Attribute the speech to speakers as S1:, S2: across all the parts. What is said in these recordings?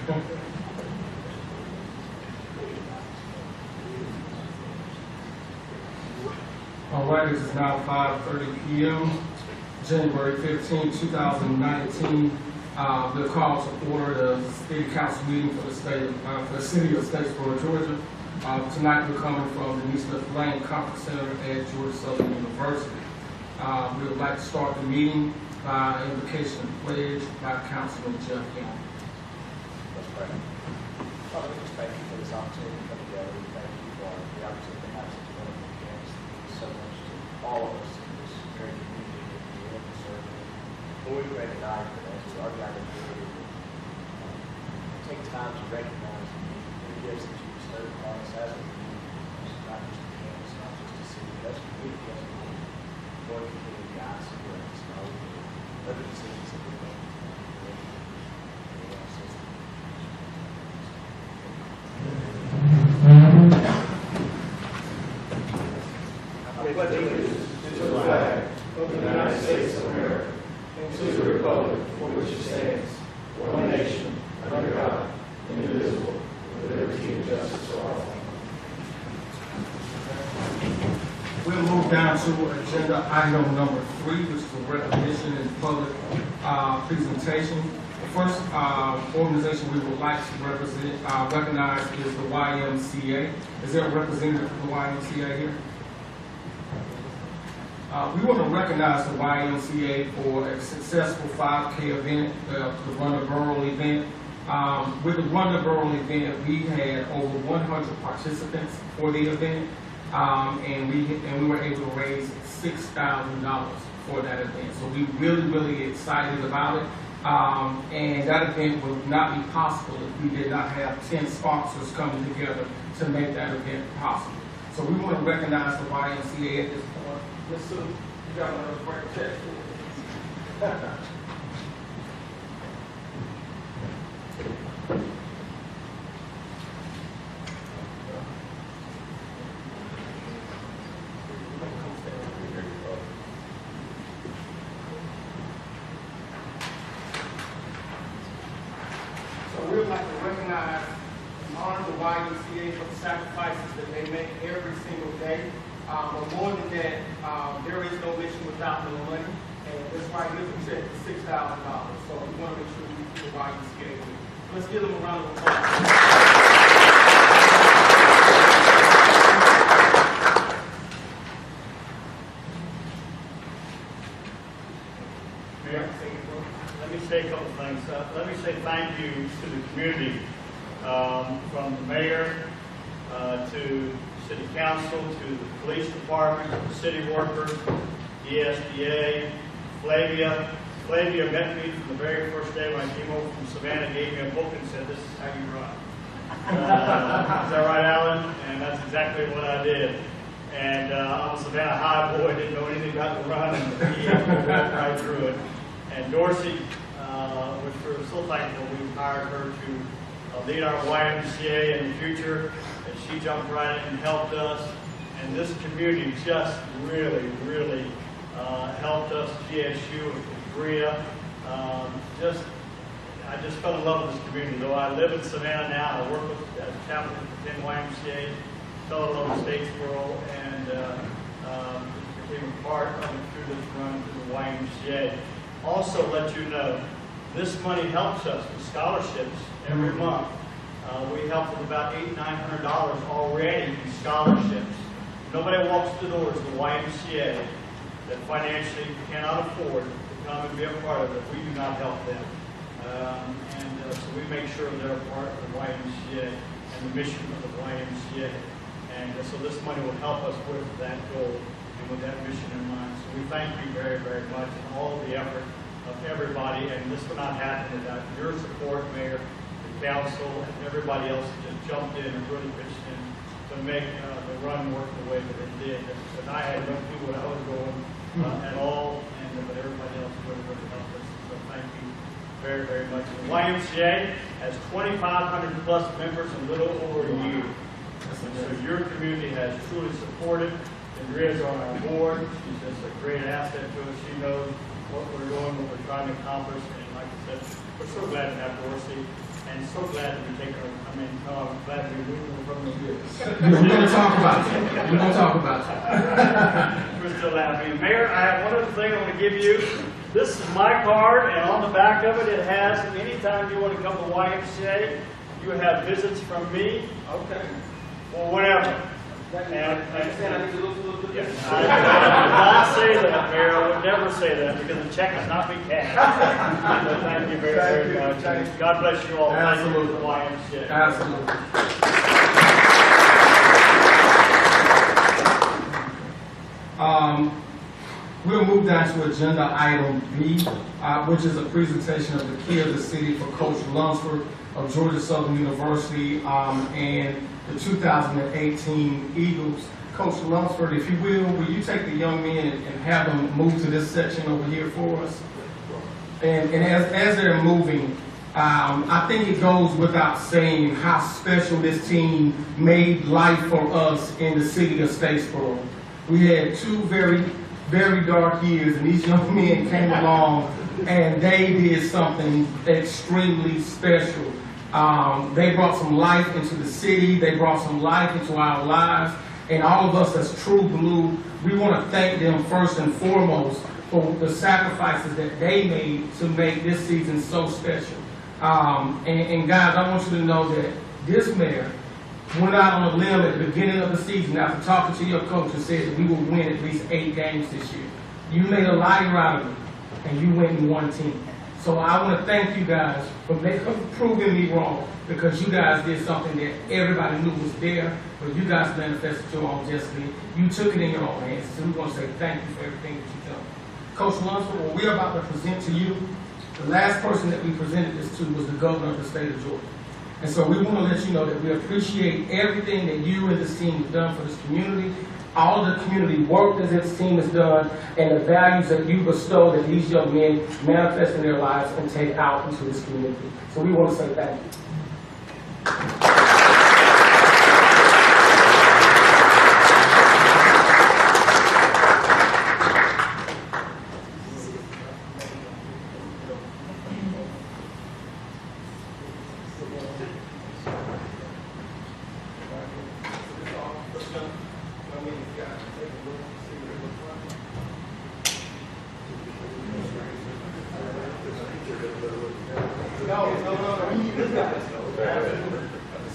S1: All right, it is now 5:30 p.m., January 15, 2019. We'll call to order the City Council meeting for the city of Statesboro, Georgia. Tonight we're coming from the Smith Lane Conference Center at Georgia Southern University. We would like to start the meeting by invocation and pledge by Councilman Jeff Young.
S2: Let's pray. Father, we just thank you for this opportunity to come together. We thank you for the opportunity to have such a wonderful chance. Thank you so much to all of us in this very community that we live and serve in. Lord, we recognize that as we are gathered here, take time to recognize the gifts that you bestowed upon us as a community, not just to campus, not just to see, but as a community, as a whole. Lord, continue to guide us and direct us in all we do. Every decisions that we make. I pledge allegiance to the flag of the United States of America and to the republic for which it stands, one nation, under God, indivisible, with liberty and justice for all.
S1: We'll move down to agenda item number 3, which is a recognition and public presentation. The first organization we would like to recognize is the YMCA. Is there a representative from the YMCA here? We want to recognize the YMCA for a successful 5K event, the Run the Borough event. With the Run the Borough event, we had over 100 participants for the event. And we were able to raise $6,000 for that event. So we're really excited about it. And that event would not be possible if we did not have 10 sponsors coming together to make that event possible. So we want to recognize the YMCA at this point. Ms. Sue, you got another break check for us. We would like to recognize and honor the YMCA for the sacrifices that they make every single day. But more than that, there is no mission without no money. And this right here is a check for $6,000. So we want to make sure we keep the YMCA with. Let's give them a round of applause.
S3: Let me say a couple things. Let me say thank you to the community, from the mayor to city council, to the police department, to the city workers, the SBA, Flavia. Flavia met me from the very first day when I came over from Savannah, gave me a book and said, "This is how you run." Is that right, Alan? And that's exactly what I did. And I'm a Savannah High boy, didn't know anything about the run, and he walked right through it. And Dorsey, which we're so thankful we hired her to lead our YMCA in the future, and she jumped right in and helped us. And this community just really helped us, GSU and Bria. I just fell in love with this community. Though I live in Savannah now, I work as a chaplain for 10 YMCA, fell in love with Statesboro, and became a part of it through this run through the YMCA. Also, let you know, this money helps us with scholarships every month. We help with about $800 to $900 already in scholarships. Nobody walks the doors of the YMCA that financially cannot afford to come and be a part of it. We do not help them. So we make sure they're a part of the YMCA and the mission of the YMCA. And so this money will help us with that goal and with that mission in mind. So we thank you very much and all of the effort of everybody. And this would not happen without your support, Mayor, the council, and everybody else that just jumped in and really pitched in to make the run work the way that it did. And I had no clue what I was going at all, but everybody else really helped us. So thank you very much. The YMCA has 2,500 plus members in a little over a year. So your community has truly supported. Andrea's on our board. She's just a great asset to us. She knows what we're doing, what we're trying to accomplish. And like I said, we're so glad to have Dorsey and so glad to be taking her, glad to be moving her from the
S1: We're going to talk about it. We're going to talk about it.
S3: We're still laughing. Mayor, I have one other thing I want to give you. This is my card, and on the back of it, it has, anytime you want to come to YMCA, you have visits from me.
S1: Okay.
S3: Or whatever.
S1: I need to look for
S3: Yeah, I would not say that, Mayor. I would never say that because the check has not been cashed. So thank you very, very much. And God bless you all.
S1: Absolutely.
S3: Thank you for the YMCA.
S1: Absolutely. We'll move down to agenda item B, which is a presentation of the key of the city for Coach Lunsford of Georgia Southern University and the 2018 Eagles. Coach Lunsford, if you will you take the young men and have them move to this section over here for us? And as they're moving, I think it goes without saying how special this team made life for us in the city of Statesboro. We had two very, very dark years, and these young men came along and they did something extremely special. They brought some life into the city. They brought some life into our lives. And all of us as True Blue, we want to thank them first and foremost for the sacrifices that they made to make this season so special. And guys, I want you to know that this mayor went out on a limb at the beginning of the season after talking to your coach and said that we will win at least 8 games this year. You made a liar out of it, and you went and won 10. So I want to thank you guys for proving me wrong, because you guys did something that everybody knew was there, but you guys manifested your own destiny. You took it in your own hands. So we want to say thank you for everything that you've done. Coach Lunsford, what we're about to present to you, the last person that we presented this to was the governor of the state of Georgia. And so we want to let you know that we appreciate everything that you and this team have done for this community, all the community work that this team has done, and the values that you bestow that these young men manifest in their lives and take out into this community. So we want to say thank you.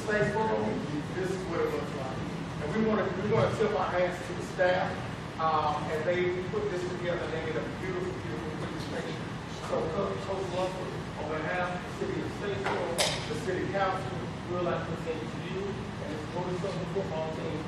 S1: Statesboro, this is what it looks like. And we want to tip our hats to the staff as they put this together and they get a beautiful, beautiful presentation. So Coach Lunsford, on behalf of the city of Statesboro, the city council, we would like to present to you and the Georgia Southern football team.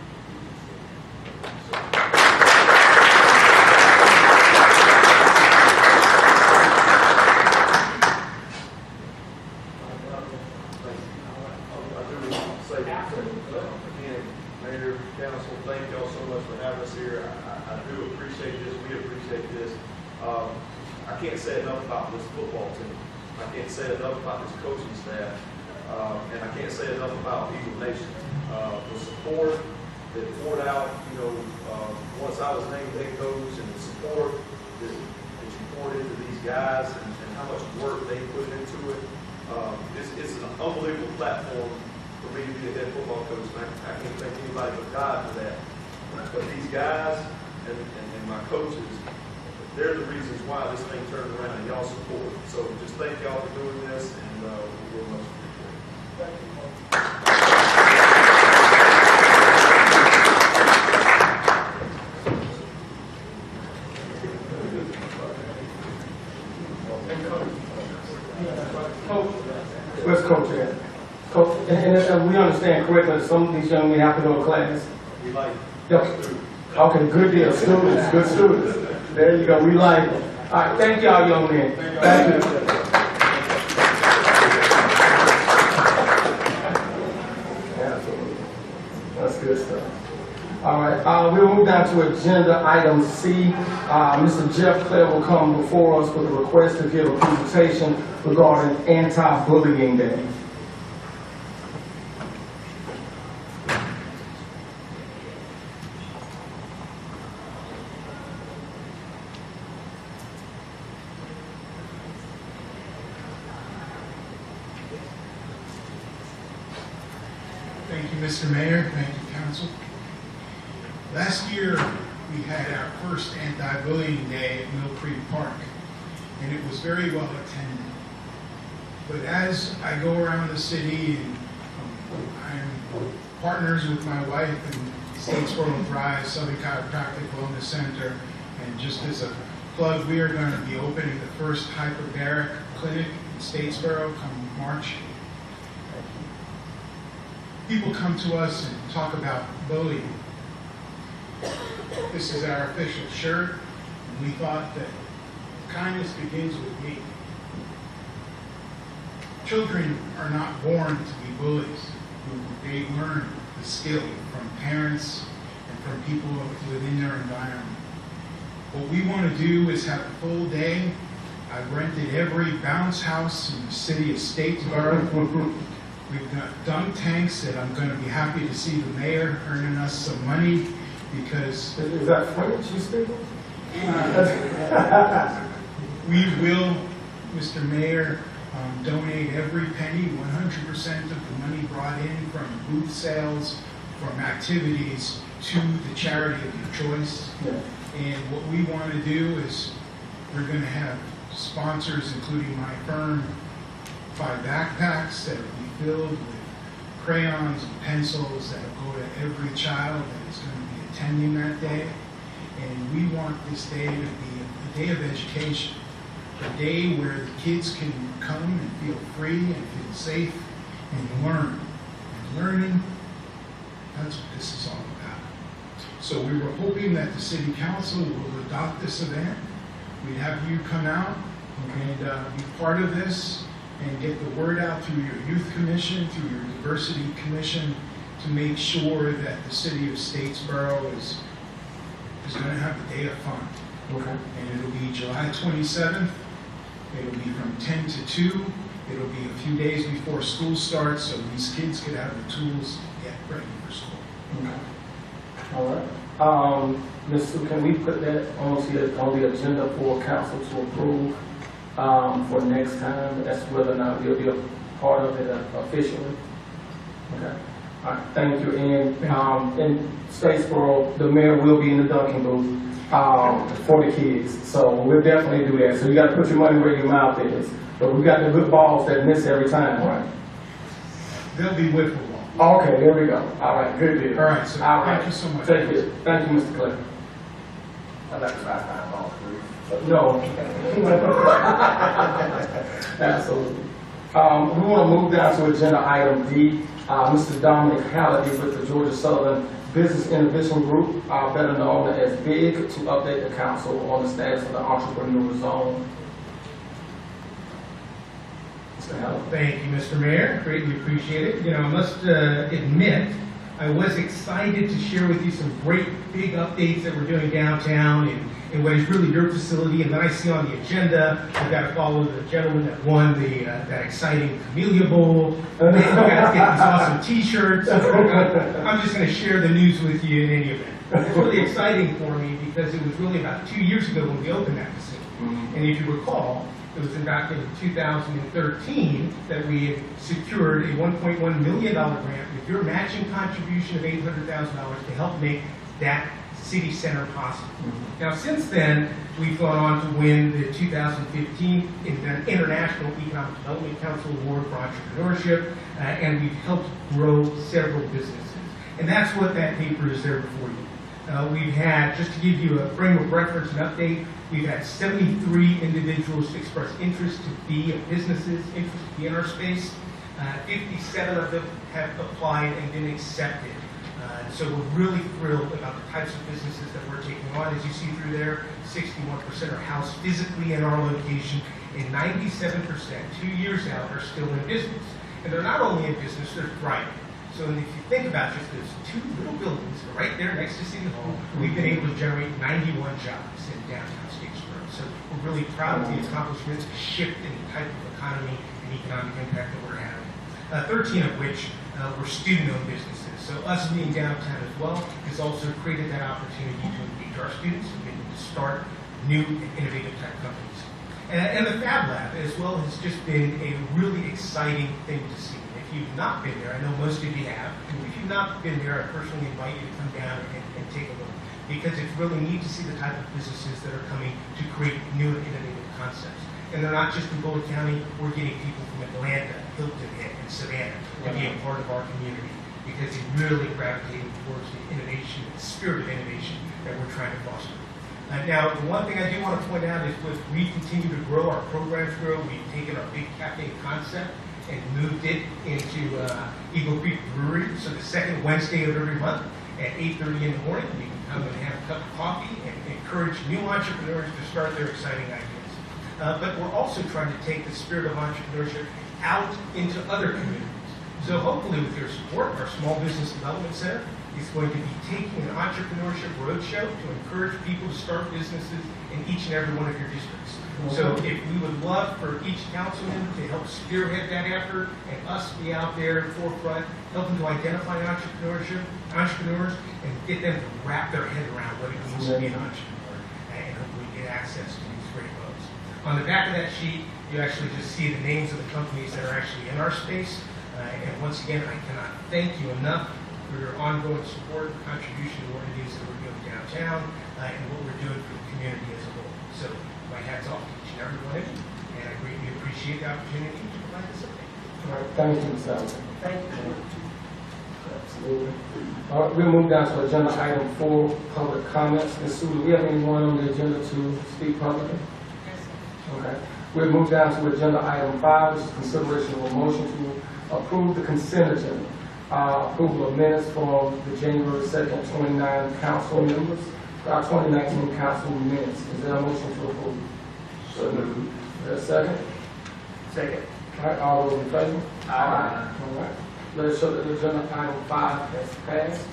S4: Again, Mayor, Council, thank y'all so much for having us here. I do appreciate this. We appreciate this. I can't say enough about this football team. I can't say enough about this coaching staff. And I can't say enough about Eagle Nation. The support that poured out, once I was named head coach, and the support that you poured into these guys and how much work they put into it. It's an unbelievable platform for me to be a head football coach, and I can't thank anybody but God for that. But these guys and my coaches, they're the reasons why this thing turned around, and y'all support. So just thank y'all for doing this, and we very much appreciate it.
S1: Thank you, Coach. Where's Coach at? Coach, and we understand correctly that some of these young men have to go to class.
S4: We like
S1: Yep. Okay, good deal. Students, good students. There you go. We like them. All right, thank y'all, young men. Thank you. Absolutely. That's good stuff. All right, we'll move down to agenda item C. Mr. Jeff Clare will come before us with a request to give a presentation regarding Anti-Bullying Day.
S5: Thank you, Mr. Mayor. Thank you, Council. Last year, we had our first anti-bullying day at Mill Creek Park, and it was very well attended. But as I go around the city, and I'm partners with my wife in Statesboro Thrive, Southern Chiropractic Wellness Center, and just as a plug, we are going to be opening the first hyperbaric clinic in Statesboro come March. People come to us and talk about bullying. This is our official shirt, and we thought that kindness begins with me. Children are not born to be bullies. They learn the skill from parents and from people within their environment. What we want to do is have a full day. I've rented every bounce house in the city of Statesboro. We've got dunk tanks that I'm going to be happy to see the mayor earning us some money because...
S1: Is that French you speak?
S5: We will, Mr. Mayor, donate every penny, 100% of the money brought in from booth sales, from activities, to the charity of your choice.
S1: Yeah.
S5: And what we want to do is we're going to have sponsors, including my firm, 5 backpacks that will be filled with crayons and pencils that will go to every child that is going to be attending that day. And we want this day to be a day of education, a day where the kids can come and feel free and feel safe and learn. And learning, that's what this is all about. So we were hoping that the City Council will adopt this event. We'd have you come out and be part of this and get the word out through your Youth Commission, through your Diversity Commission, to make sure that the City of Statesboro is going to have a day of fun.
S1: Okay.
S5: And it'll be July 27th. It'll be from 10 to 2. It'll be a few days before school starts, so these kids could have the tools to get ready for school.
S1: Okay. All right. Ms. Sue, can we put that on the agenda for council to approve for next time? That's whether or not we'll be a part of it officially. Okay. All right. Thank you. And in Statesboro, the mayor will be in the dunking booth for the kids. So we'll definitely do that. So you got to put your money where your mouth is. But we got the good balls that miss every time, right?
S5: They'll be wiffle ball.
S1: Okay, there we go. All right, good deal.
S5: All right, so thank you so much.
S1: Thank you. Thank you, Mr. Clay.
S2: I'd like to buy 5 balls, please.
S1: No. Absolutely. We want to move down to agenda item D. Mr. Dominic Halliday with the Georgia Southern Business Innovation Group, better known as BIG, to update the council on the status of the entrepreneurial zone. Mr. Halliday.
S6: Thank you, Mr. Mayor. Greatly appreciate it. You know, I must admit, I was excited to share with you some great big updates that we're doing downtown in what is really your facility. And then I see on the agenda, we've got to follow the gentleman that won that exciting Camellia Bowl. And then we've got to get these awesome T-shirts. I'm just going to share the news with you in any event. It's really exciting for me because it was really about 2 years ago when we opened that facility. And if you recall, it was back in 2013 that we had secured a $1.1 million grant with your matching contribution of $800,000 to help make that city center possible. Now, since then, we've gone on to win the 2015 International Economic Development Council Award for Entrepreneurship, and we've helped grow several businesses. And that's what that paper is there before you. We've had, just to give you a frame of reference and update, we've had 73 individuals express interest to be businesses, interest to be in our space. 57 of them have applied and been accepted. So we're really thrilled about the types of businesses that we're taking on. As you see through there, 61% are housed physically in our location, and 97%, 2 years out, are still in business. And they're not only in business, they're thriving. So if you think about just those 2 little buildings right there next to City Hall, we've been able to generate 91 jobs in downtown Statesboro. So we're really proud of the accomplishments, the shift in the type of economy and economic impact that we're having. 13 of which were student-owned businesses. So us being downtown as well has also created that opportunity to engage our students and get them to start new and innovative type companies. And the Fab Lab as well has just been a really exciting thing to see. If you've not been there, I know most of you have, if you've not been there, I personally invite you to come down and take a look, because it's really neat to see the type of businesses that are coming to create new and innovative concepts. And they're not just in Boulder County, we're getting people from Atlanta, Hilton, and Savannah to be a part of our community, because they're really gravitating towards the innovation, the spirit of innovation that we're trying to foster. Now, the one thing I do want to point out is as we continue to grow, our programs grow, we've taken our big cafe concept and moved it into Eagle Creek Brewery. So the second Wednesday of every month at 8:30 in the morning, you can come and have a cup of coffee and encourage new entrepreneurs to start their exciting ideas. But we're also trying to take the spirit of entrepreneurship out into other communities. So hopefully with your support, our Small Business Development Center is going to be taking an entrepreneurship roadshow to encourage people to start businesses in each and every one of your districts. So if we would love for each councilman to help spearhead that effort and us be out there in forefront, helping to identify entrepreneurs, and get them to wrap their head around what it means to be an entrepreneur and hopefully get access to these great loans. On the back of that sheet, you actually just see the names of the companies that are actually in our space. And once again, I cannot thank you enough for your ongoing support and contribution to what it is that we're doing downtown and what we're doing for the community as a whole. So my hat's off to each and every one of you, and I greatly appreciate the opportunity to provide this update.
S1: All right, thank you, Mr. Allen.
S6: Thank you.
S1: Absolutely. All right, we'll move down to agenda item 4, public comments. Ms. Sue, do we have anyone on the agenda to speak publicly?
S7: Yes, sir.
S1: Okay. We'll move down to agenda item 5, which is consideration of a motion to approve the consent agenda. Approval of minutes from the January 2nd, 2019 council members, 2019 council minutes. Is there a motion to approve? So moved. Is there a second?
S2: Second.
S1: All right, all those in favor?
S2: Aye.
S1: All right. Let us show that agenda item 5 has passed.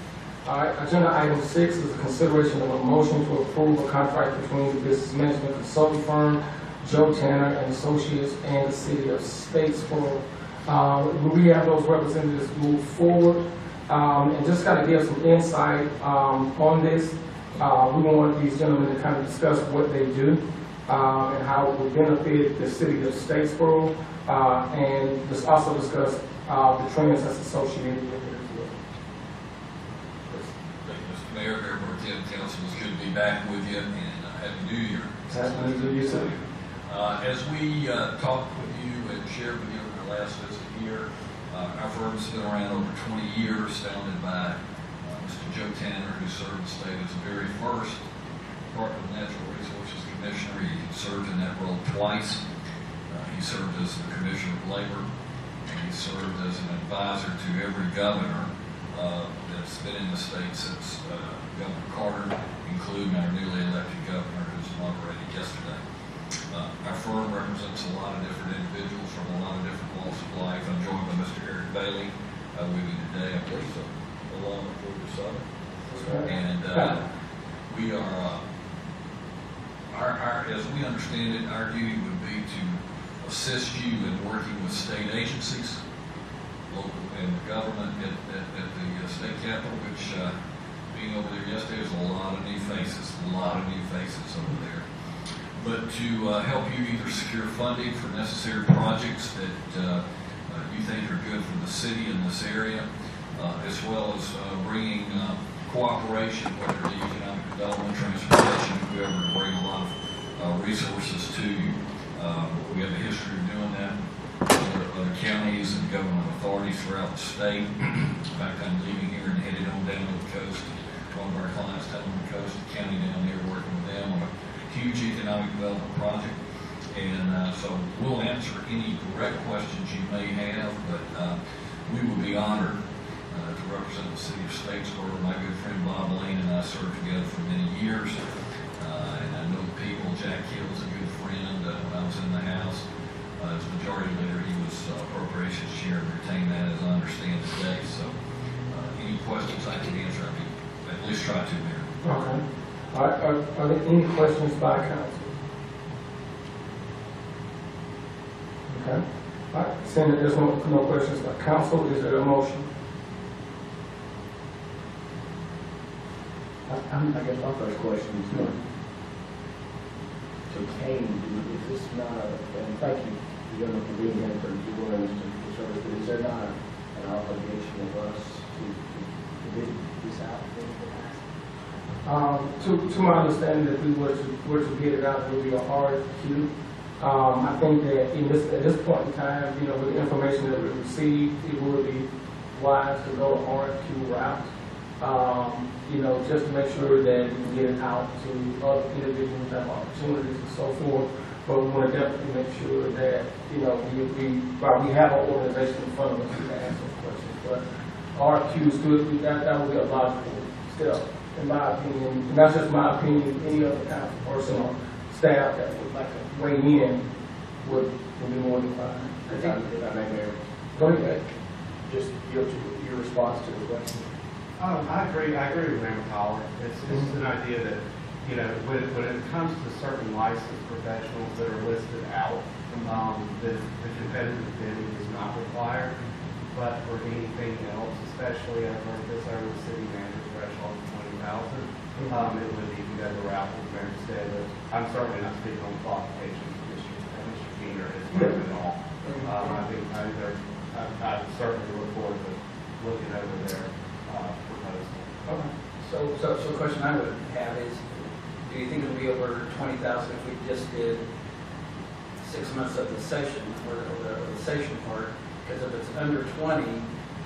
S1: All right, agenda item 6 is a consideration of a motion to approve a contract between the business management consulting firm, Joe Tanner and Associates, and the city of Statesboro. We have those representatives move forward and just kind of give some insight on this. We want these gentlemen to kind of discuss what they do and how it will benefit the city of Statesboro, and just also discuss the trends that's associated with it as well.
S8: Thank you, Mr. Mayor, Mayor Pro Tem, Council, it's good to be back with you, and Happy New Year.
S1: Happy New Year, sir.
S8: As we talked with you and shared with you over the last visit here, our firm's been around over 20 years, founded by Mr. Joe Tanner, who served the state as the very first Department of Natural Resources Commissioner. He served in that role twice. He served as the Commissioner of Labor, and he served as an advisor to every governor that's been in the state since Governor Carter, including our newly elected governor who's inaugurated yesterday. Our firm represents a lot of different individuals from a lot of different walks of life. I'm joined by Mr. Eric Bailey with me today, I believe so, along with Georgia Southern. And we are, as we understand it, our duty would be to assist you in working with state agencies, local and government at the state capitol, which being over there yesterday, there's a lot of new faces over there. But to help you either secure funding for necessary projects that you think are good for the city in this area, as well as bringing cooperation, whether it be economic development, transportation, whoever, to bring a lot of resources to you. We have a history of doing that with other counties and government authorities throughout the state. In fact, I'm leaving here and headed on down to the coast. One of our clients down on the coast, the county down there, working with them on a huge economic development project. And so we'll answer any direct questions you may have, but we would be honored to represent the city of Statesboro. My good friend Bob Lane and I served together for many years. And I know the people. Jack Hill's a good friend. When I was in the House as majority leader, he was appropriations chair and retained that, as I understand today. So any questions I can answer, I mean, at least try to, Mayor.
S1: Okay. Are there any questions by council? Okay. All right. Seeing that there's no questions by council, is there a motion?
S2: I guess my first question is,
S7: to obtain, is this not a, and thank you, you're going to convene and for your willingness to service, but is there not an obligation of us to bid this out?
S1: To my understanding, if we were to get it out, it would be a RFQ. I think that at this point in time, with the information that we received, it would be wise to go RFQ route. Just to make sure that we can get it out to other individuals that have opportunities and so forth. But we want to definitely make sure that, while we have our organization in front of us, we can ask those questions. But RFQ is good. That would be a logical step, in my opinion. And not just my opinion, any other kind of person or staff that would like to weigh in would be more than fine.
S7: If I may, Mayor,
S1: Go ahead.
S7: just your response to the question.
S9: I agree with Mayor McCollar. It's an idea that, when it comes to certain licensed professionals that are listed out, the competitive bidding is not required. But for anything else, especially over the city manager threshold of 20,000, it would be to go the route of Mayor said. But I'm certainly not speaking on qualifications. Mr. Keener is working it all. I certainly look forward to looking over their proposal.
S2: Okay. So the question I would have is, do you think it'll be over 20,000 if we just did 6 months of the session, or the session part? Because if it's under 20,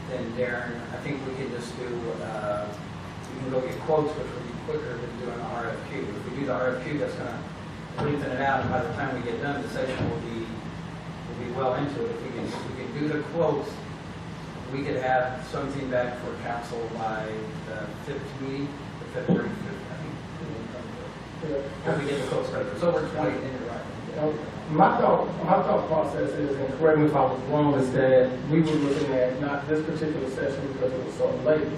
S2: then Darren, I think we can just do, we can go get quotes, which will be quicker than doing an RFQ. If we do the RFQ, that's going to lengthen it out, and by the time we get done, the session will be well into it. If we can do the quotes, we could have something back for council by the 5th meeting, the February 5th, I think. If we get the quotes right, if it's over 20, then you're right.
S1: My thought process is, and correct me if I was wrong, is that we were looking at not this particular session because it was so late,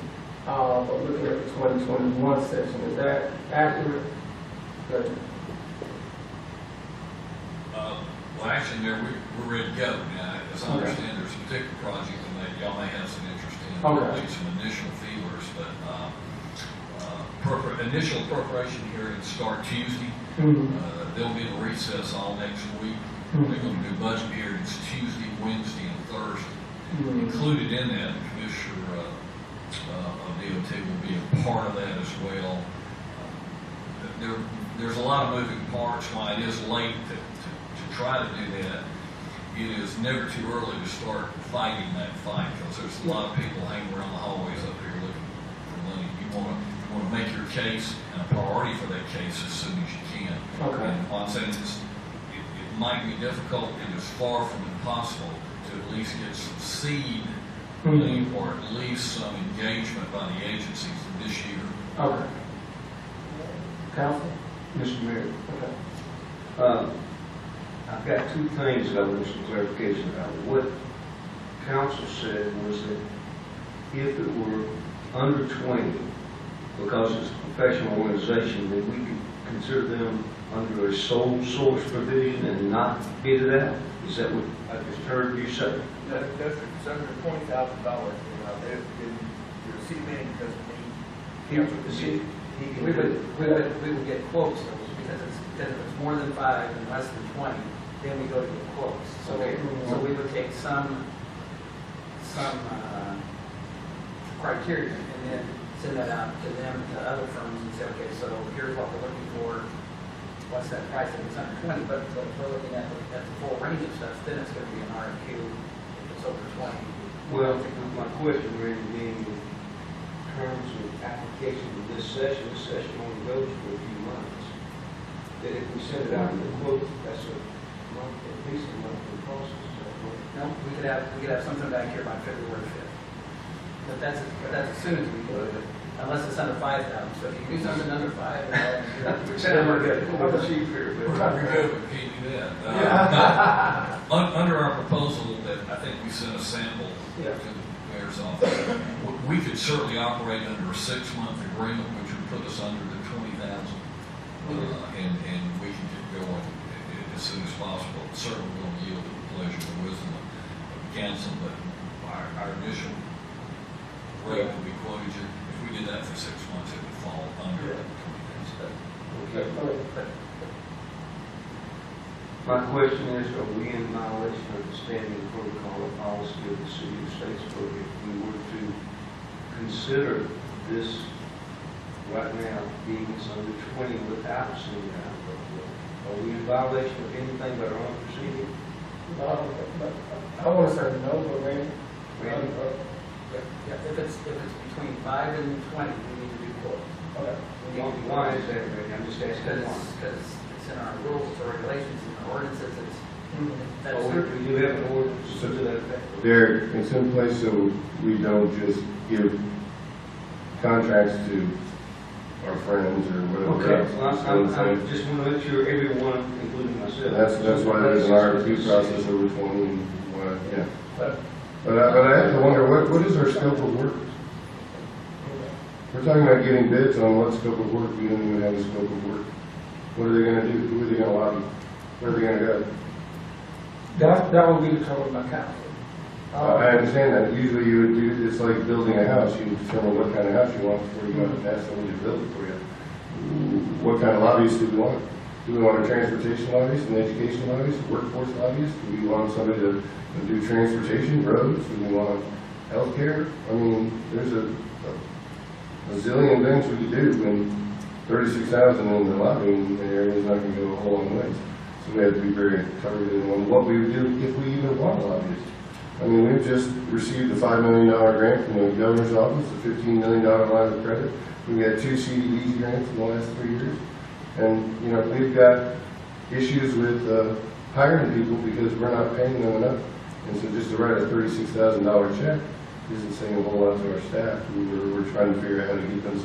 S1: but looking at the 2021 session. Is that accurate? Good.
S8: Well, actually, Mayor, we're ready to go. Now, as I understand, there's a particular project that y'all may have some interest in.
S1: Okay.
S8: There'll be some initial feelers, but initial appropriation hearings start Tuesday. They'll be in recess all next week. They're going to do budget hearings Tuesday, Wednesday, and Thursday. Included in that, the Commissioner of DOT will be a part of that as well. There's a lot of moving parts. While it is late to try to do that, it is never too early to start fighting that fight, because there's a lot of people hanging around the hallways up here looking for money. You want to make your case and a priority for that case as soon as you can.
S1: Okay.
S8: And what I'm saying is, it might be difficult, and it's far from impossible to at least get some seed money, or at least some engagement by the agencies this year.
S1: Okay. Council?
S10: Mr. Mayor,
S1: Okay.
S10: I've got two things that I want some clarification about. What council said was that if it were under 20, because it's a professional organization, then we could consider them under a sole source provision and not bid it out. Is that what I just heard you say?
S4: That's it's under $20,000. Your city manager doesn't need.
S2: We would get quotes, because if it's more than 5 and less than 20, then we go to the quotes. So we would take some criteria and then send that out to them, to other firms, and say, okay, so here's what we're looking for. What's that price if it's under 20? But if we're looking at the full range of stuff, then it's going to be an RFQ if it's over 20.
S10: Well, my question really being in terms of application of this session only goes for a few months. That if we send it out in the quote, that's at least a monthly process.
S2: No, we could have something back here by February 5th. But that's as soon as we do it, unless it's under 5,000. So if you do something under 5,
S8: We're good with keeping that. Under our proposal that I think we sent a sample to the mayor's office, we could certainly operate under a 6-month agreement, which would put us under the 20,000, and we can get going as soon as possible. Certainly will yield to the pleasure and wisdom of the council, but our initial rate that we quoted you, if we did that for 6 months, it would fall under that 20,000.
S10: My question is, are we in violation of the standing protocol and policy of the city of Statesboro if we were to consider this right now being under 20 without sending out a proposal? Are we in violation of anything but our own proceeding?
S1: I want to say no, but Randy,
S10: Randy?
S2: If it's between 5 and 20, we need to report.
S1: okay.
S10: Why is that, Randy? I'm just asking why.
S2: Because it's in our rules or regulations, in our ordinances, it's, that's
S10: Oh, we do have an ordinance to that effect.
S11: There, it's in place so we don't just give contracts to our friends or whatever
S10: Okay,
S11: else.
S10: I just want to make sure everyone, including myself.
S11: That's why there's an RFQ process over 20 and what, yeah. But I have to wonder, what is our scope of work? We're talking about getting bids on what scope of work, we don't even have a scope of work. What are they gonna do? Who are they gonna lobby? Where are they gonna go?
S1: That will be determined by council.
S11: I understand that. Usually you would do, it's like building a house. You determine what kind of house you want before you go out and ask somebody to build it for you. What kind of lobbyists do we want? Do we want a transportation lobbyist, an education lobbyist, a workforce lobbyist? Do we want somebody to do transportation, roads? Do we want healthcare? I mean, there's a zillion things we could do, and 36,000 in the lobbying area is not going to go a whole long way. So we have to be very targeted on what we would do if we even want a lobbyist. I mean, we've just received a $5 million grant from the governor's office, a $15 million line of credit. We've had 2 CDBG grants in the last 3 years. And, you know, we've got issues with hiring people because we're not paying them enough. And so just to write a $36,000 check isn't saying a whole lot to our staff. We're trying to figure out how to get them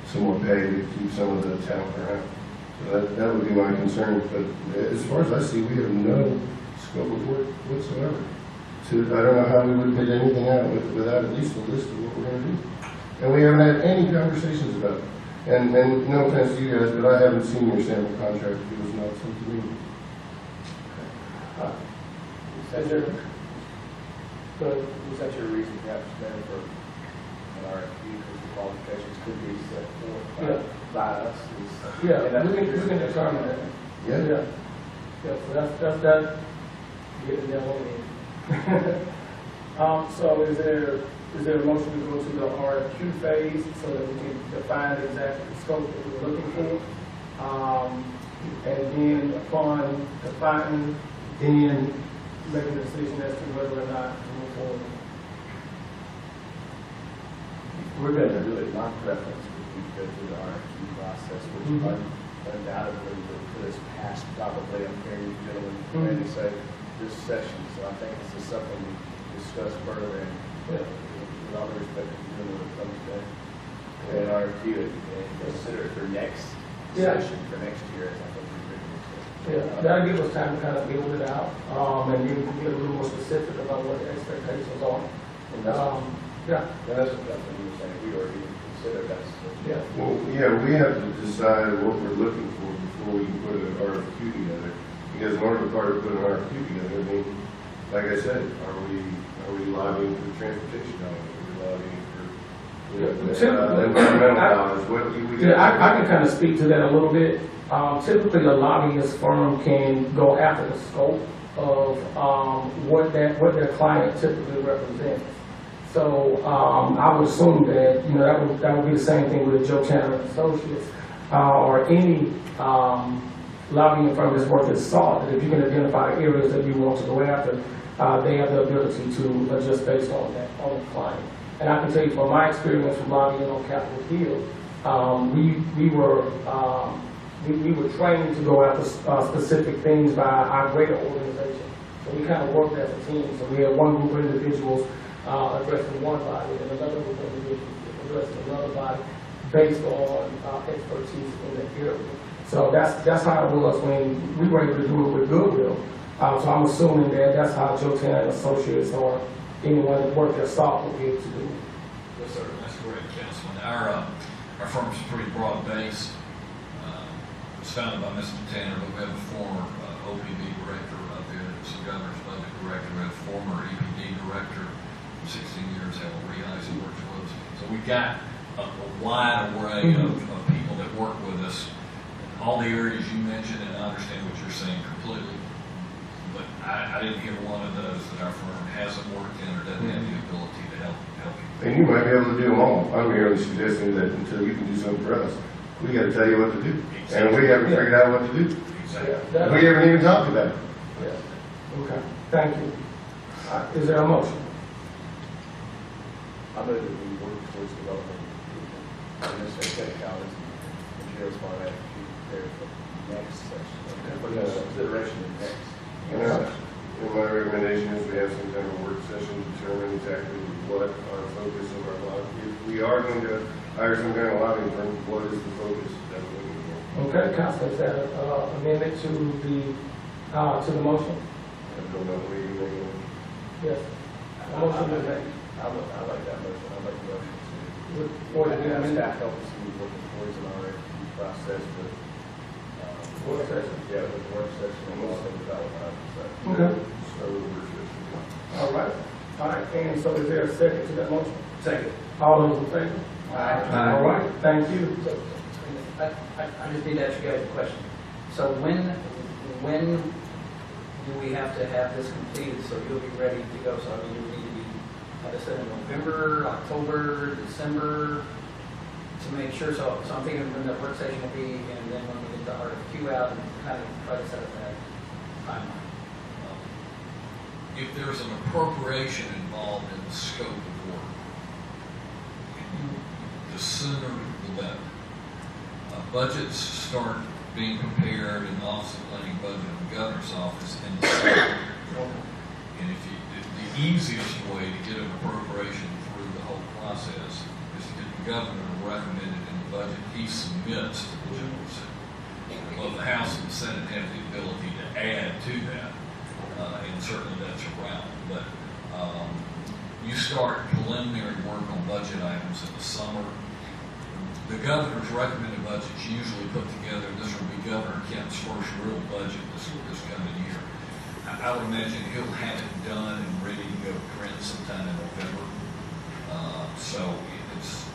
S11: some more pay to keep some of the talent around. So that would be my concern. But as far as I see, we have no scope of work whatsoever. So I don't know how we would put anything out without at least a list of what we're going to do. And we haven't had any conversations about it. And no offense to you guys, but I haven't seen your sample contract. It was not sent to me.
S2: Was that your reason perhaps then for an RFQ, because the qualifications could be set forth by us?
S1: Yeah, we can determine that.
S11: Yeah.
S1: Yeah, so that's that. Get it down on me. So is there a motion to go to the RFQ phase so that we can define exactly the scope that we're looking for? And then upon defining, then making a decision as to whether or not to move forward.
S2: We're going to do it, my preference would be to go through the RFQ process, which undoubtedly will put us past probably, I'm hearing you gentlemen maybe say, this session. So I think this is something we discuss further and with all the respect to you when it comes to an RFQ and consider it for next session, for next year, as I think we really
S1: Yeah, that'll give us time to kind of build it out, and then we can get a little more specific about what the expectations are. Yeah.
S2: That's what you were saying, we already considered that.
S1: Yeah.
S11: Well, yeah, we have to decide what we're looking for before we can put an RFQ together. Because in order to put an RFQ together, I mean, like I said, are we lobbying for transportation dollars? Are we lobbying for environmental dollars? What do we?
S1: Yeah, I can kind of speak to that a little bit. Typically, a lobbyist firm can go after the scope of what their client typically represents. So I would assume that that would be the same thing with Joe Tanner and Associates or any lobbying firm that's worth its salt. That if you can identify areas that you want to go after, they have the ability to adjust based on that on the client. And I can tell you from my experience from lobbying on Capitol Hill, we were trained to go after specific things by our greater organization. So we kind of worked as a team. So we had one group of individuals addressing one body and another group of individuals addressing another body based on expertise in the area. So that's how it was when we were able to do it with Goodwill. So I'm assuming that that's how Joe Tanner and Associates or anyone that worked their salt would be able to do it.
S8: Yes, sir. That's correct, Councilman. Our firm's pretty broad-based. It was founded by Mr. Tanner, but we have a former OPB director up there that's the governor's budget director. We have a former EPD director for 16 years, Helen Reheis, who works with us. So we've got a wide array of people that work with us. all the areas you mentioned, and I understand what you're saying completely, but I didn't hear one of those that our firm hasn't worked in or doesn't have the ability to help you.
S11: And you might be able to do them all. I'm merely suggesting that until you can do something for us, we gotta tell you what to do. And we haven't figured out what to do.
S8: Exactly.
S11: We haven't even talked about it.
S1: Okay, thank you. Is there a motion?
S2: I believe that we work towards developing necessary technologies and materials for that to be prepared for the next session, for the consideration of the next.
S11: And my recommendation is we have some kind of work session to determine exactly what our focus of our lobby. If we are going to hire some kind of lobbying firm, what is the focus that we're looking for?
S1: Okay, Council, is that amendment to the motion?
S11: I don't know where you make it.
S1: Yes.
S2: I like that motion. I like the motion to.
S1: Or
S2: And
S1: the
S2: have
S1: amendment?
S2: staff help us move working towards an RFP process with.
S1: Work session.
S2: Yeah, with the work session and also development, so.
S1: Okay.
S11: So we're just.
S1: All right. All right, and so is there a second to that motion?
S2: Second.
S1: All those in favor?
S2: Aye.
S1: All right, thank you.
S12: I just need to ask you guys a question. So when do we have to have this completed so you'll be ready to go? So I mean, you need to be, like I said, in November, October, December, to make sure. So I'm thinking when the work session will be, and then when we get the RFQ out and kind of try to set up that timeline.
S8: If there's an appropriation involved in the scope of work, the sooner the better. Budgets start being prepared in the Office of Planning Budget in the Governor's Office in December. And the easiest way to get an appropriation through the whole process is to get the governor to recommend it in the budget he submits to the General Assembly. Both the House and the Senate have the ability to add to that, and certainly that's around. But you start preliminary work on budget items in the summer. The governor's recommended budget's usually put together. This will be Governor Kemp's first real budget this coming year. I would imagine he'll have it done and ready to go print sometime in November.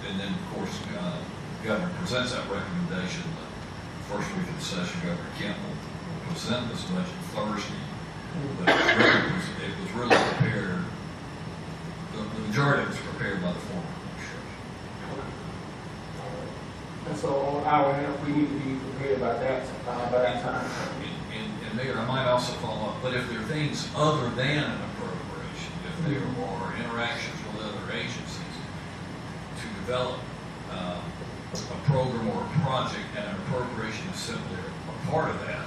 S8: And then of course, the governor presents that recommendation the first week of the session. Governor Kemp will present this budget Thursday. But it was really prepared. The majority of it was prepared by the former administration.
S1: And so on our end, we need to be prepared by that time.
S8: And Mayor, I might also follow up, but if there are things other than an appropriation, if there are interactions with other agencies to develop a program or a project and an appropriation is simply a part of that,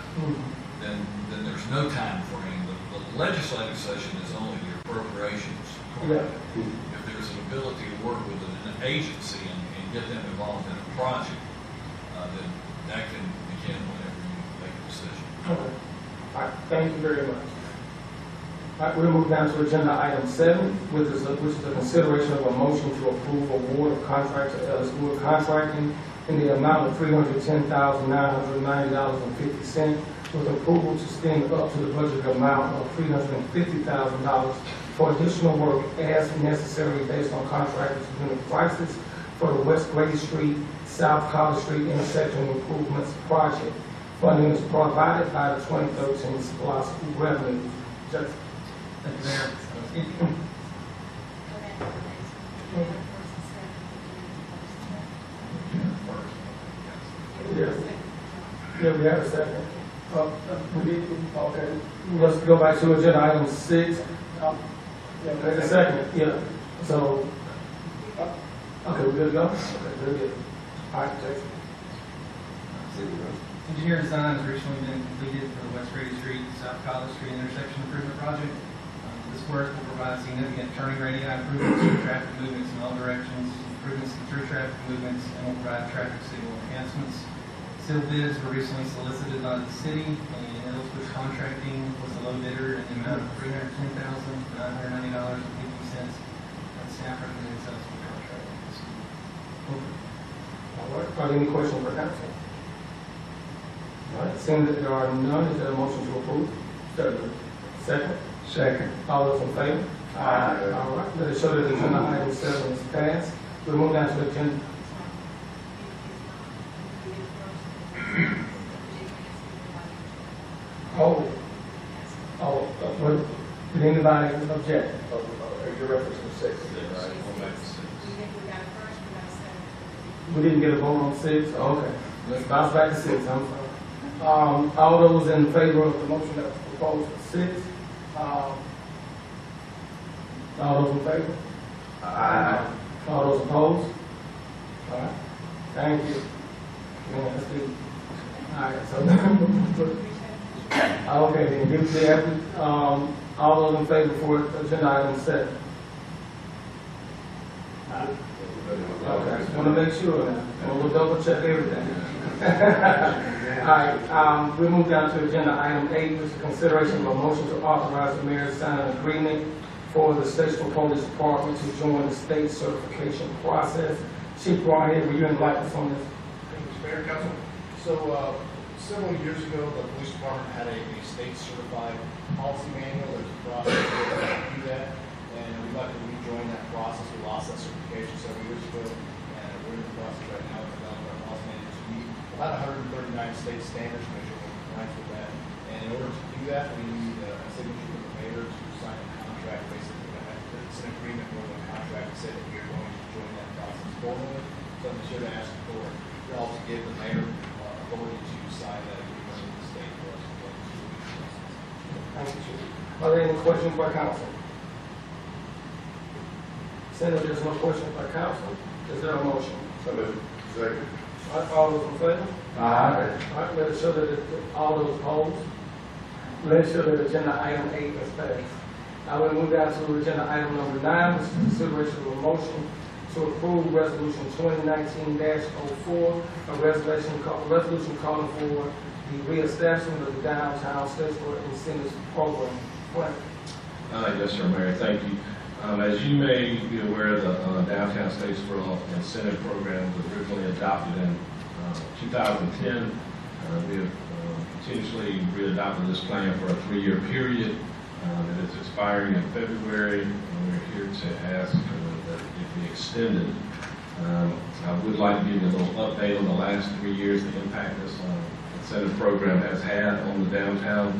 S8: then there's no time frame. The legislative session is only the appropriations part. If there's an ability to work with an agency and get them involved in a project, then that can begin whenever you make a decision.
S1: Okay. All right, thank you very much. All right, we'll move down to agenda item 7, which is a consideration of a motion to approve award of contract to Ellis Wood Contracting in the amount of $310,990.50, with approval to spend up to the budget amount of $350,000 for additional work as necessary based on contractors' unit prices for the West Grady Street, South College Street intersection improvements project. Funding is provided by the 2013 SPLOST revenue. Just
S6: Thank you, Mayor.
S1: Yeah, we have a second. We did, okay. Let's go back to agenda item 6. Okay, a second, yeah. So, okay, we good to go? Okay, very good. All right, Jason.
S6: Engineer design has recently been completed for the West Grady Street, South College Street intersection improvement project. This work will provide significant turning radii improvements to traffic movements in all directions, improvements to through traffic movements, and will provide traffic signal enhancements. Sealed bids were recently solicited by the city, and Ellsworth Contracting was the low bidder in the amount of $310,990.50. And staff recommends Ellsworth Contracting.
S1: All right, are there any questions for council? All right, seeing that there are none, is there a motion to approve? Second?
S10: Second.
S1: All those in favor? Aye. All right, let it show that agenda item 7 is passed. We'll move down to agenda. anybody object?
S2: You're referencing 6, right?
S1: We didn't get a vote on 6? Okay. Let's bounce back to 6, I'm sorry. All those in favor of the motion that was proposed for 6? All those in favor?
S10: Aye.
S1: All those opposed? All right. Thank you. Man, that's good. All right, so, okay, then give the, all those in favor for agenda item 7? Okay, just want to make sure now. We'll double check everything. All right, we'll move down to agenda item 8, which is consideration of a motion to authorize the mayor to sign an agreement for the Statesboro Police Department to join the state certification process. Chief Rawhead, will you enlighten us on this?
S13: Thank you, Mr. Mayor, Council. So, several years ago, the police department had a state certified policy manual. There's a process to do that, and we'd like to rejoin that process. We lost that certification several years ago, and we're in the process right now of developing our policy manual to meet about 139 state standards, make sure we're compliant with that. And in order to do that, we need a signature from the mayor to sign a contract. Basically, it's an agreement more than a contract to say that we are going to join that process formally. So I'm here to ask for you all to give the mayor authority to sign that agreement with the state for us to go through the process.
S1: Thank you, Chief. Are there any questions by council? Senator, there's no questions by council. Is there a motion?
S11: So moved. Second.
S1: All right, all those in favor?
S10: Aye.
S1: All right, let us show that all those opposed. Let us show that agenda item 8 is passed. Now we'll move down to agenda item number 9, which is consideration of a motion to approve resolution 2019-04, a resolution calling for the reestablishment of the downtown Statesboro incentives program. Frank.
S14: Yes, sir, Mayor. Thank you. As you may be aware, the downtown Statesboro incentive program was originally adopted in 2010. We have continuously readopted this plan for a 3-year period. It is expiring in February, and we're here to ask that it be extended. I would like to give you a little update on the last 3 years, the impact this incentive program has had on the downtown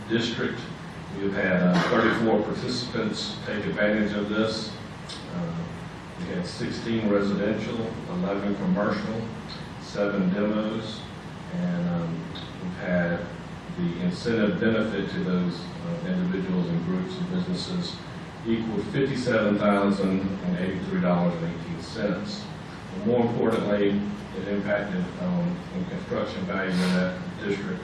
S14: district. We've had 34 participants take advantage of this. We had 16 residential, 11 commercial, 7 demos, and we've had the incentive benefit to those individuals and groups and businesses equaled $57,083.18. More importantly, it impacted in construction value in that district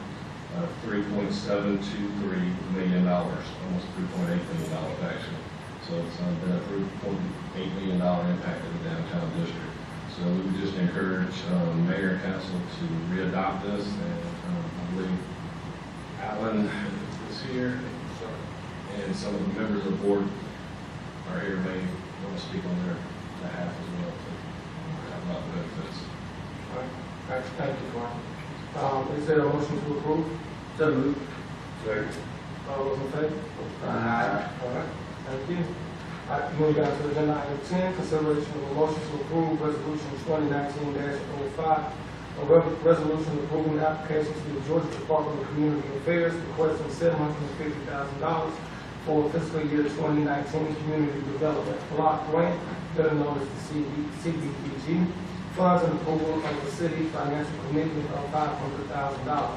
S14: $3.723 million, almost $3.8 million actually. So it's been a $3.8 million impact in the downtown district. So we would just encourage mayor and council to readopt this, and I believe Alan is here, and some of the members of the board are here, may want to speak on their behalf as well to talk about the benefits.
S1: All right, thank you, Frank. Is there a motion to approve?
S10: So moved.
S11: Second.
S1: All those in favor?
S10: Aye.
S1: All right, thank you. All right, moving down to agenda item 10, consideration of a motion to approve resolution 2019-05, a resolution approving the application to the Georgia Department of Community Affairs requesting $750,000 for fiscal year 2019 Community Development Block Grant, better known as the CDBG. Funds and approval of the city financial commitment of $500,000.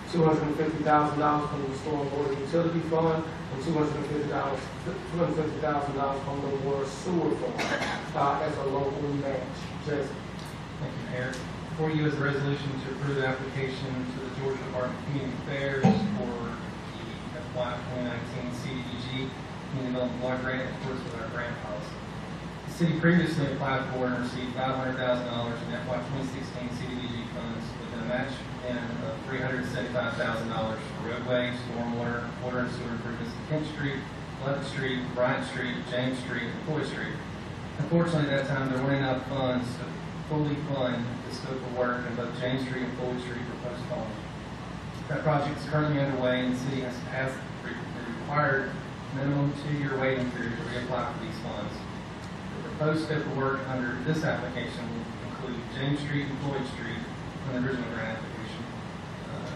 S1: $250,000 from the Storm Water Utility Fund, and $250,000 from the Water Sewer Fund as a local match. Jason.
S6: Thank you, Mayor. Before you is a resolution to approve the application to the Georgia Department of Community Affairs for the FY 2019 CDBG Community Development Block Grant in accordance with our grant policy. The city previously applied for and received $500,000 in FY 2016 CDBG funds with a match in of $375,000 for roadways, stormwater, water and sewer improvements to Kent Street, 11th Street, Bryant Street, James Street, and Floyd Street. Unfortunately, at that time, there weren't enough funds to fully fund the scope of work, and both James Street and Floyd Street were postponed. That project is currently underway, and the city has passed the required minimum 2-year waiting period to reapply for these funds. The proposed scope of work under this application will include James Street and Floyd Street from the original grant application,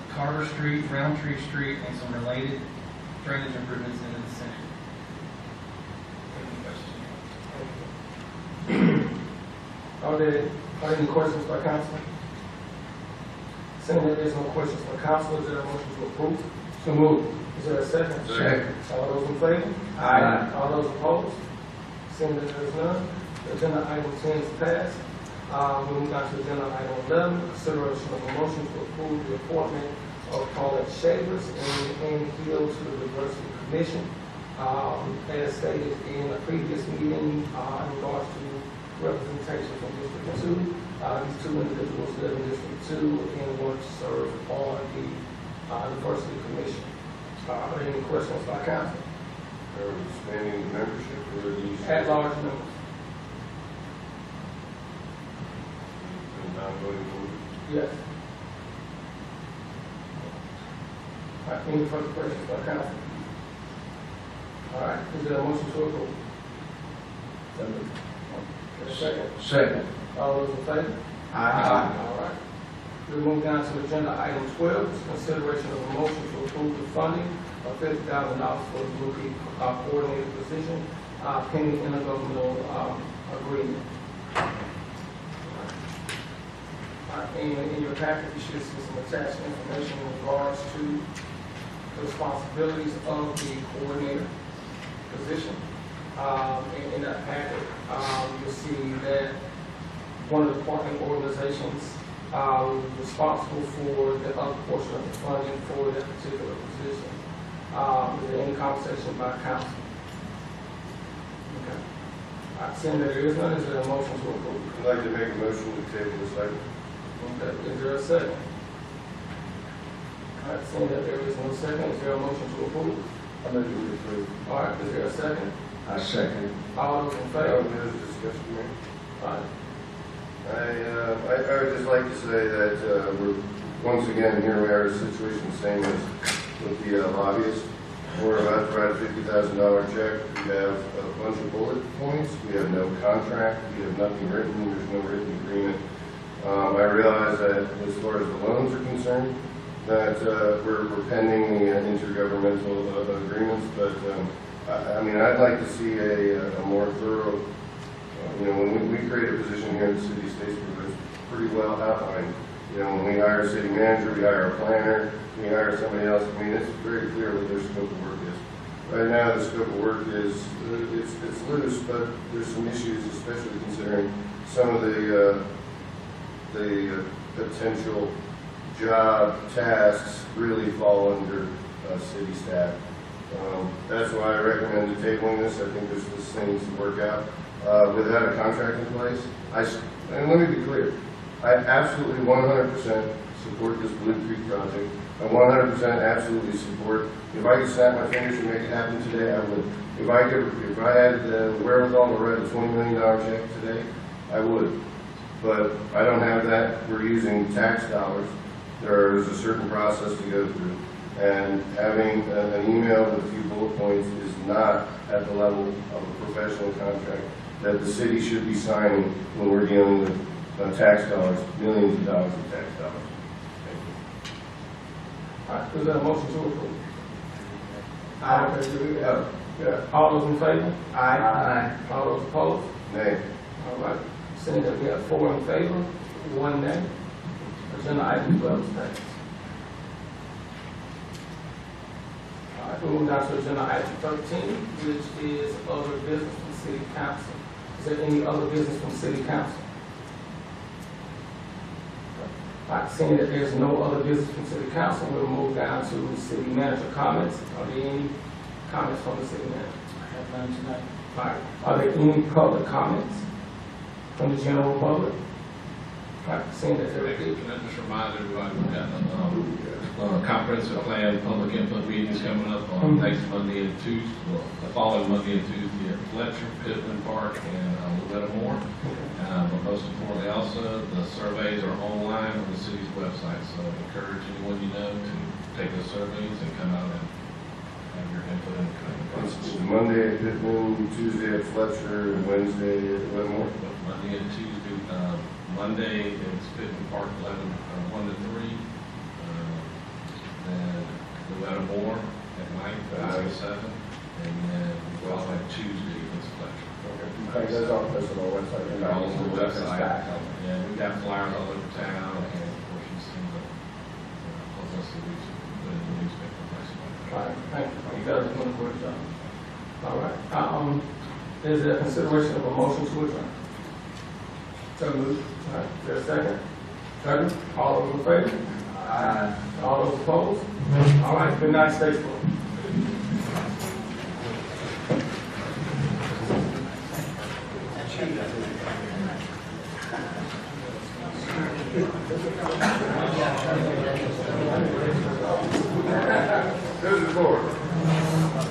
S6: Carter Street, Roundtree Street, and some related drainage improvements in the vicinity.
S1: Are there any questions by council? Seeing that there's no questions by council, is there a motion to approve? So moved. Is there a second?
S10: Second.
S1: All those in favor?
S10: Aye.
S1: All those opposed? Seeing that there's none, agenda item 10 is passed. We move on to agenda item 11, consideration of a motion to approve the appointment of Paulette Shavers and Hill to the Diversity Commission. As stated in a previous meeting, in regards to representation from District 2, these two individuals live in District 2 and want to serve on the Diversity Commission. Are there any questions by council?
S11: Are we expanding the membership or are these?
S1: At large members?
S11: Non-voting members?
S1: Yes. All right, any further questions by council? All right, is there a motion to approve? Second.
S10: Second.
S1: All those in favor?
S10: Aye.
S1: All right. We move down to agenda item 12, is consideration of a motion to approve the funding of $50,000 for the rookie coordinator position, pending intergovernmental agreement. In your packet, you should see some attached information in regards to the responsibilities of the coordinator position. In that packet, you'll see that one of the partner organizations responsible for the other portion of the funding for that particular position. Is there any conversation by council? Okay. Seeing that there is none, is there a motion to approve?
S11: I'd like to make a motion to table this item.
S1: Okay. Is there a second? All right, seeing that there is no second, is there a motion to approve?
S10: I move to approve.
S1: All right, is there a second?
S10: I second.
S1: All those in
S11: Oh,
S1: favor?
S11: there's discussion, Mayor.
S1: All right.
S11: I would just like to say that we're, once again, here we are, a situation same as with the lobbyists. We're about to write a $50,000 check. We have a bunch of bullet points. We have no contract. We have nothing written. There's no written agreement. I realize that as far as the loans are concerned, that we're pending the intergovernmental agreements, but I mean, I'd like to see a more thorough, when we create a position here in the city of Statesboro, it's pretty well outlined. When we hire a city manager, we hire a planner, we hire somebody else. I mean, it's very clear what their scope of work is. Right now, the scope of work is, it's loose, but there's some issues, especially considering some of the potential job tasks really fall under city staff. That's why I recommend tabling this. I think this thing needs to work out. Without a contract in place, and let me be clear, I absolutely 100% support this Blue Creek project. I 100% absolutely support, if I could snap my fingers and make it happen today, I would. If I had the wherewithal to write a $20 million check today, I would. But I don't have that. We're using tax dollars. There's a certain process to go through. And having an email with a few bullet points is not at the level of a professional contract that the city should be signing when we're dealing with tax dollars, millions of dollars of tax dollars. Thank you.
S1: All right, is there a motion to approve? Aye. All those in favor?
S10: Aye.
S1: All those opposed?
S11: Nay.
S1: All right, seeing that we have 4 in favor, 1 nay, agenda item 12 is passed. All right, we move down to agenda item 13, which is other business from city council. Is there any other business from city council? All right, seeing that there's no other business from city council, we'll move down to city manager comments. Are there any comments from the city manager?
S12: I have none tonight.
S1: All right, are there any public comments from the general public? All right, seeing that there is.
S14: Can I just remind everybody, we've got a comprehensive plan, public input meetings coming up on next Monday and Tuesday, well, the following Monday and Tuesday at Fletcher, Pittman Park, and Loretta Moore. But most importantly, also, the surveys are online on the city's website, so I encourage anyone you know to take those surveys and come out and have your input in the process.
S11: Monday at Pittman, Tuesday at Fletcher, and Wednesday at Whitmore.
S14: Monday and Tuesday. Monday it's Pittman Park 1 to 3. Then Loretta Moore at night 5 to 7, and then we also have Tuesday it's Fletcher.
S11: Okay.
S7: Okay, those are posted on the website.
S14: They're all over the
S7: It's
S14: website.
S7: back.
S14: Yeah, we've got flyers all over town, and of course, you've seen the, plus us that we put in the newspaper.
S1: All right, thank you. You guys are doing a great job. All right, is there consideration of a motion to adjourn? So moved. All right, is there a second? Second. All those in favor? Aye. All those opposed? All right, good night, Statesboro.
S11: This is the board.